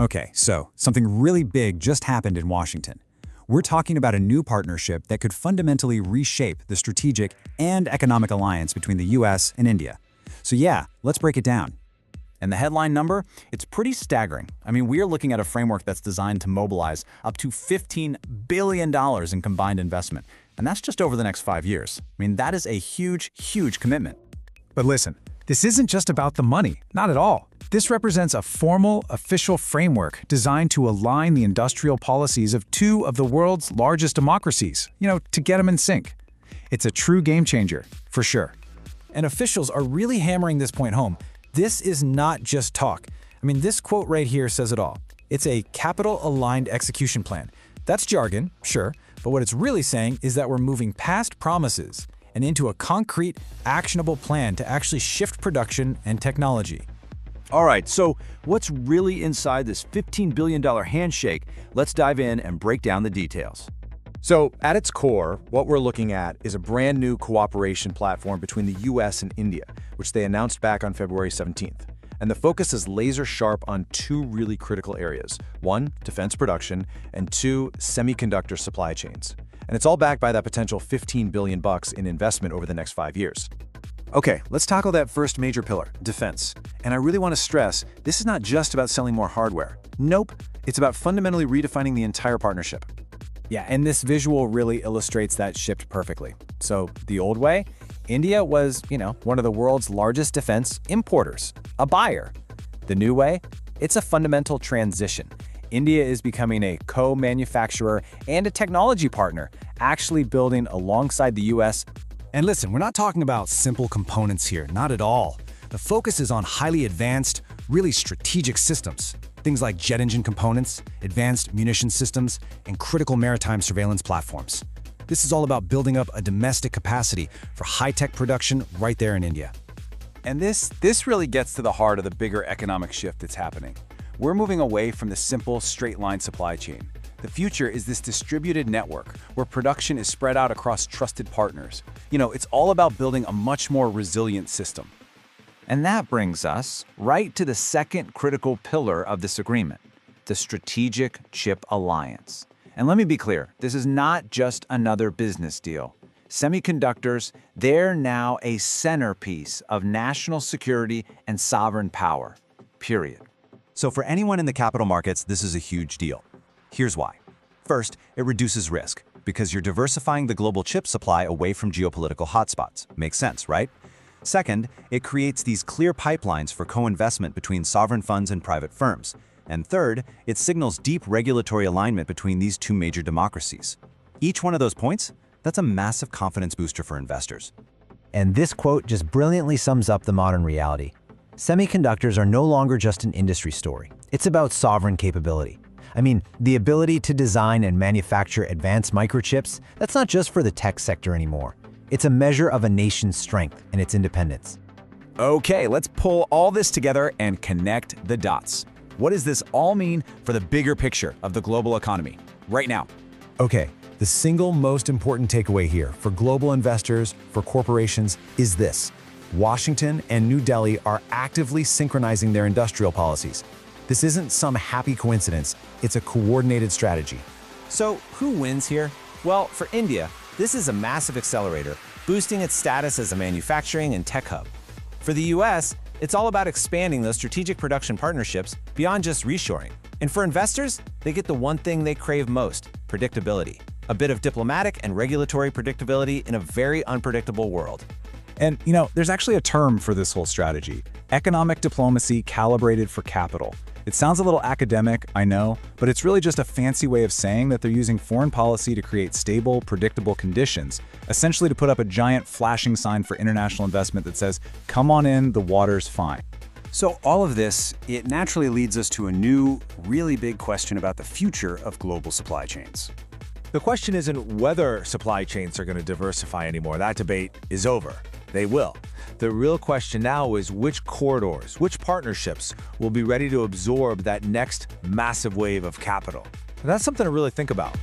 Okay, so something really big just happened in Washington. We're talking about a new partnership that could fundamentally reshape the strategic and economic alliance between the US and India. So yeah, let's break it down. And the headline number? It's pretty staggering. I mean, we are looking at a framework that's designed to mobilize up to $15 billion in combined investment. And that's just over the next 5 years. I mean, that is a huge, huge commitment. But listen, this isn't just about the money, not at all. This represents a formal, official framework designed to align the industrial policies of two of the world's largest democracies, to get them in sync. It's a true game changer, for sure. And officials are really hammering this point home. This is not just talk. I mean, this quote right here says it all. It's a capital-aligned execution plan. That's jargon, sure, but what it's really saying is that we're moving past promises and into a concrete, actionable plan to actually shift production and technology. All right, so what's really inside this $15 billion handshake? Let's dive in and break down the details. So, at its core, what we're looking at is a brand new cooperation platform between the US and India, which they announced back on February 17th. And the focus is laser sharp on two really critical areas. One, defense production, and two, semiconductor supply chains. And it's all backed by that potential $15 billion in investment over the next 5 years. Okay, let's tackle that first major pillar, defense. And I really want to stress, this is not just about selling more hardware. Nope, it's about fundamentally redefining the entire partnership. Yeah, and this visual really illustrates that shift perfectly. So the old way, India was, one of the world's largest defense importers, a buyer. The new way, it's a fundamental transition. India is becoming a co-manufacturer and a technology partner, actually building alongside the US. And listen, we're not talking about simple components here, not at all. The focus is on highly advanced, really strategic systems. Things like jet engine components, advanced munition systems, and critical maritime surveillance platforms. This is all about building up a domestic capacity for high-tech production right there in India. And this really gets to the heart of the bigger economic shift that's happening. We're moving away from the simple, straight-line supply chain. The future is this distributed network where production is spread out across trusted partners. It's all about building a much more resilient system. And that brings us right to the second critical pillar of this agreement, the Strategic Chip Alliance. And let me be clear, this is not just another business deal. Semiconductors, they're now a centerpiece of national security and sovereign power, period. So for anyone in the capital markets, this is a huge deal. Here's why. First, it reduces risk because you're diversifying the global chip supply away from geopolitical hotspots. Makes sense, right? Second, it creates these clear pipelines for co-investment between sovereign funds and private firms. And third, it signals deep regulatory alignment between these two major democracies. Each one of those points, that's a massive confidence booster for investors. And this quote just brilliantly sums up the modern reality. Semiconductors are no longer just an industry story. It's about sovereign capability. I mean, the ability to design and manufacture advanced microchips, that's not just for the tech sector anymore. It's a measure of a nation's strength and its independence. Okay, let's pull all this together and connect the dots. What does this all mean for the bigger picture of the global economy right now? Okay, the single most important takeaway here for global investors, for corporations, is this. Washington and New Delhi are actively synchronizing their industrial policies. This isn't some happy coincidence, it's a coordinated strategy. So who wins here? Well, for India, this is a massive accelerator, boosting its status as a manufacturing and tech hub. For the US, it's all about expanding those strategic production partnerships beyond just reshoring. And for investors, they get the one thing they crave most, predictability. A bit of diplomatic and regulatory predictability in a very unpredictable world. And, there's actually a term for this whole strategy: economic diplomacy calibrated for capital. It sounds a little academic, I know, but it's really just a fancy way of saying that they're using foreign policy to create stable, predictable conditions, essentially to put up a giant flashing sign for international investment that says, come on in, the water's fine. So all of this, it naturally leads us to a new, really big question about the future of global supply chains. The question isn't whether supply chains are going to diversify anymore. That debate is over. They will. The real question now is which corridors, which partnerships will be ready to absorb that next massive wave of capital. And that's something to really think about.